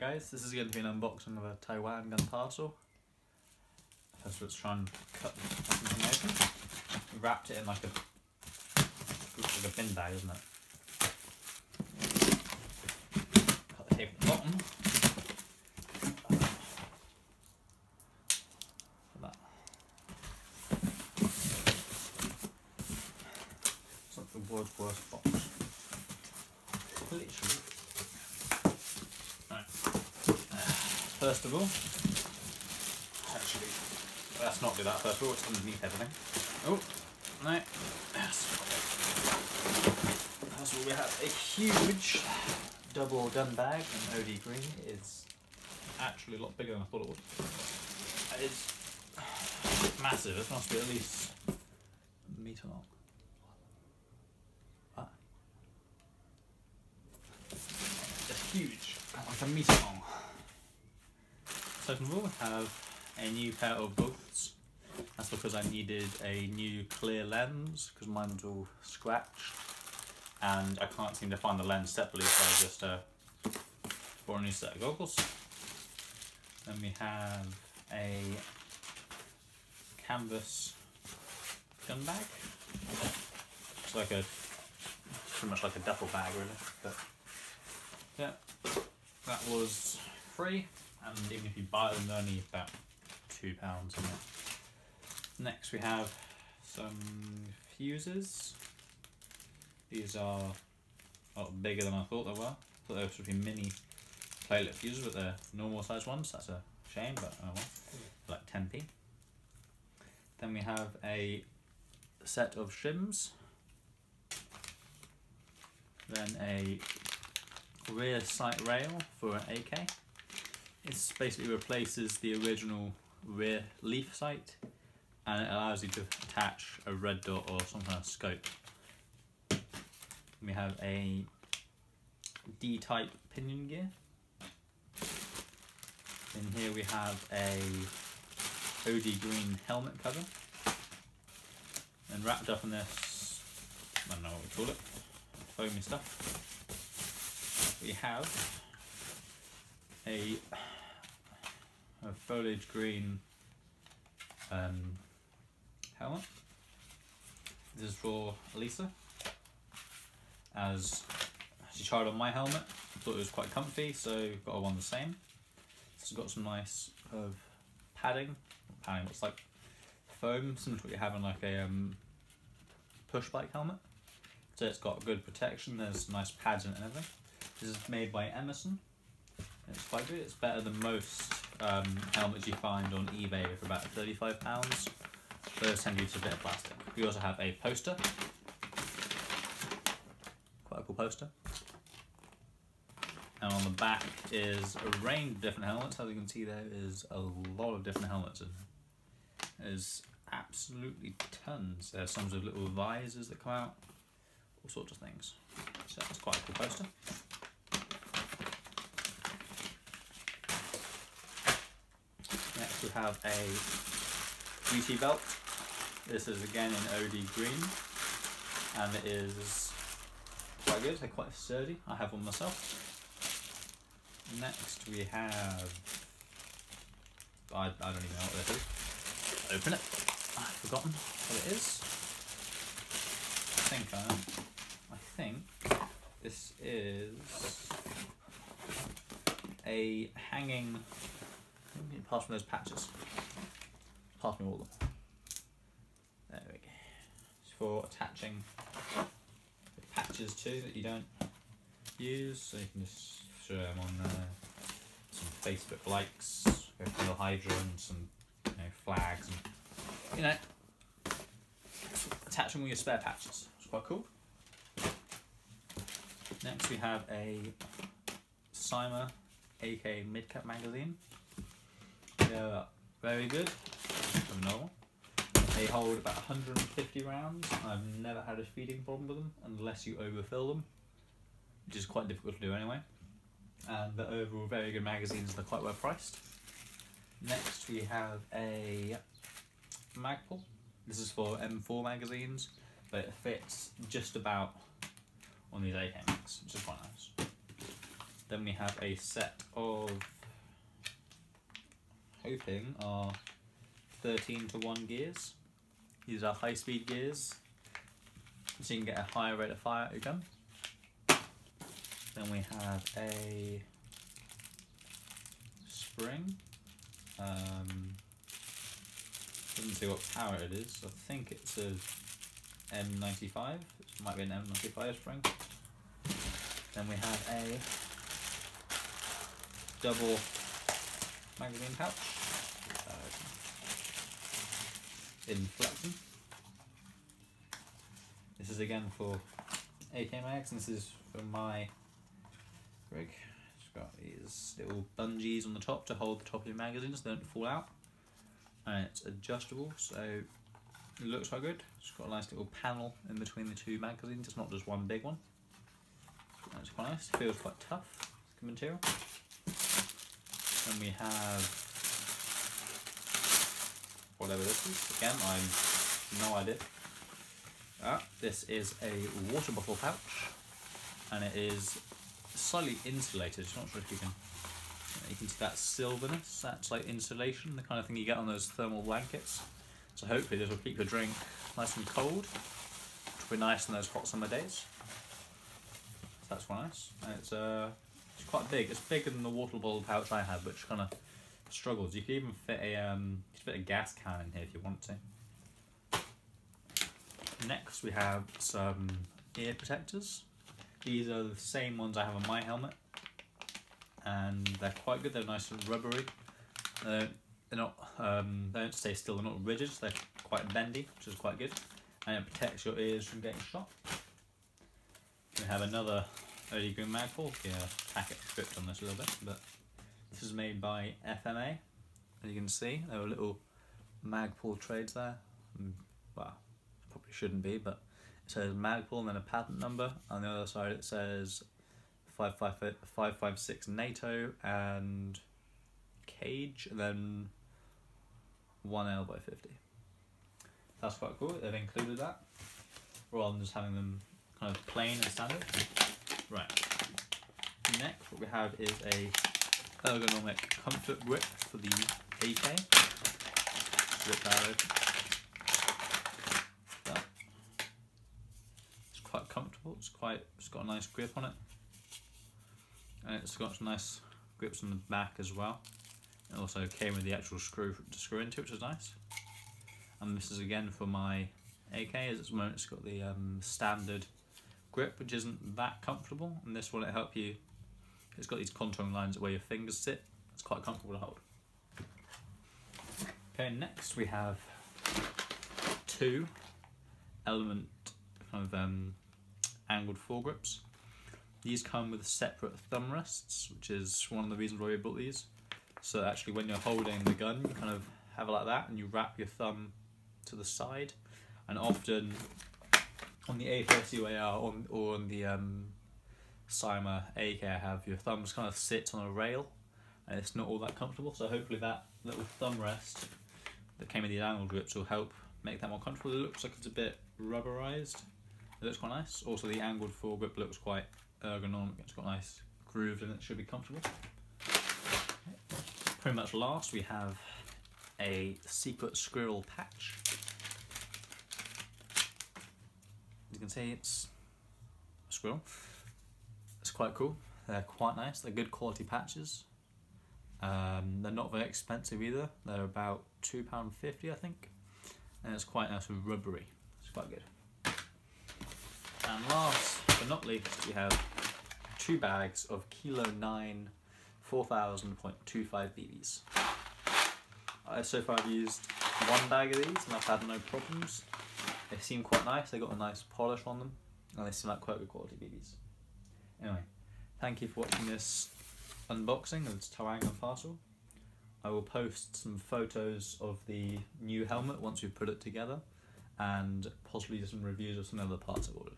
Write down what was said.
guys, this is going to be an unboxing of a Taiwan gun parcel. First let's try and cut the information. We wrapped it in like a bin bag, isn't it? Cut the tape at the bottom. That. It's like the world's worst box. Literally. Right. First of all, actually, let's not do that first of all, it's underneath everything. Oh, no. Yes. First of all, we have a huge double gun bag, and OD green is actually a lot bigger than I thought it would. It's massive, it must be at least a metre long. Huge, like a metre long. Second of all, we have a new pair of boots. That's because I needed a new clear lens because mine was all scratched and I can't seem to find the lens separately, so I just bought a new set of goggles. Then we have a canvas gun bag. It's like pretty much like a duffel bag really, but yeah, that was free, and even if you buy them, they're only about £2 in it. Next we have some fuses. These are a lot bigger than I thought they were. I thought they were supposed to be mini platelet fuses, but they're normal size ones. That's a shame, but oh well. Like 10p. Then we have a set of shims. Then a rear sight rail for an AK. This basically replaces the original rear leaf sight and it allows you to attach a red dot or some kind of scope. We have a D-type pinion gear. In here we have a OD green helmet cover. And wrapped up in this, I don't know what we call it, foamy stuff, we have a foliage green helmet. This is for Elisa, as she tried on my helmet, thought it was quite comfy, so got her one the same. It's got some nice padding, it's like foam, similar to what you have in like a push bike helmet. So it's got good protection, there's nice pads in it and everything. This is made by Emerson. It's quite good. It's better than most helmets you find on eBay for about £35. Those tend to use a bit of plastic. We also have a poster. Quite a cool poster. And on the back is a range of different helmets. As you can see, there is a lot of different helmets in there. There's absolutely tons. There's some with little visors that come out. All sorts of things. So that's quite a cool poster. Next we have a duty belt. This is again in OD green and it is quite good, they're quite sturdy. I have one myself. Next we have, I don't even know what this is. Open it. I've forgotten what it is. I think this is a hanging. Pass me those patches. Pass me all of them. There we go. It's for attaching patches too that you don't use, so you can just show them on some Facebook likes, go for the Hydra and some flags, and attach them with your spare patches. It's quite cool. Next we have a Cyma AK mid-cap magazine. They're very good. Another one. They hold about 150 rounds. I've never had a feeding problem with them unless you overfill them, which is quite difficult to do anyway. And they're overall very good magazines. They're quite well priced. Next we have a Magpul. This is for M4 magazines, but it fits just about on these AK mags, which is quite nice. Then we have a set of, hoping, are 13:1 gears. These are high speed gears, so you can get a higher rate of fire at your gun. Then we have a spring. Doesn't say what power it is. I think it's a M95. It might be an M95 spring. Then we have a double magazine pouch in flexion. This is again for AK mags, and this is for my rig. It's got these little bungees on the top to hold the top of your magazines so they don't fall out. And it's adjustable, so it looks quite good. It's got a nice little panel in between the two magazines. It's not just one big one. And it's quite nice. It feels quite tough. It's good material. Then we have whatever this is. Again, I have no idea. This is a water bottle pouch, and it is slightly insulated. I'm not sure if you can see that silverness. That's like insulation, the kind of thing you get on those thermal blankets. So hopefully this will keep your drink nice and cold, which will be nice in those hot summer days. So that's quite nice. And it's quite big. It's bigger than the water bottle pouch I had, which kind of struggles. You could even fit a gas can in here if you want to. Next we have some ear protectors. These are the same ones I have on my helmet, and they're quite good. They're nice and rubbery. They're not. They don't stay still. They're not rigid. So they're quite bendy, which is quite good, and it protects your ears from getting shot. We have another early green Magpul. Yeah, packet stripped on this a little bit, but this is made by FMA. As you can see, there are little Magpul trades there. Well, probably shouldn't be, but it says Magpul and then a patent number. On the other side it says 556 NATO and cage, and then 1L/50. That's quite cool. They've included that rather than just having them kind of plain and standard. Right. Next, what we have is a ergonomic comfort grip for the AK. Rip that open. It's quite comfortable. It's got a nice grip on it, and it's got some nice grips on the back as well. It also came with the actual screw to screw into, which is nice. And this is again for my AK, as at the moment it's got the standard grip, which isn't that comfortable, and this one it's got these contouring lines where your fingers sit. It's quite comfortable to hold. Okay, next we have two element kind of angled foregrips. These come with separate thumb rests, which is one of the reasons why we bought these. So actually when you're holding the gun, you kind of have it like that, and you wrap your thumb to the side. And often on the A30AR or on the Cyma AK I have, your thumbs kind of sit on a rail, and it's not all that comfortable. So hopefully that little thumb rest that came with these angled grips will help make that more comfortable. It looks like it's a bit rubberized. It looks quite nice. Also the angled foregrip looks quite ergonomic. It's got nice grooves in it. It should be comfortable. Pretty much last we have a secret squirrel patch. You can see it's a squirrel. It's quite cool. They're quite nice. They're good quality patches. They're not very expensive either. They're about £2.50 I think. And it's quite nice and rubbery. It's quite good. And last but not least, we have 2 bags of Kilo 9 4000.25 BBs. So far I've used 1 bag of these and I've had no problems. They seem quite nice. They got a nice polish on them, and they seem like quite good quality BBs. Anyway, thank you for watching this unboxing of this Taiwan gun parcel. I will post some photos of the new helmet once we've put it together, and possibly some reviews of some other parts I've ordered.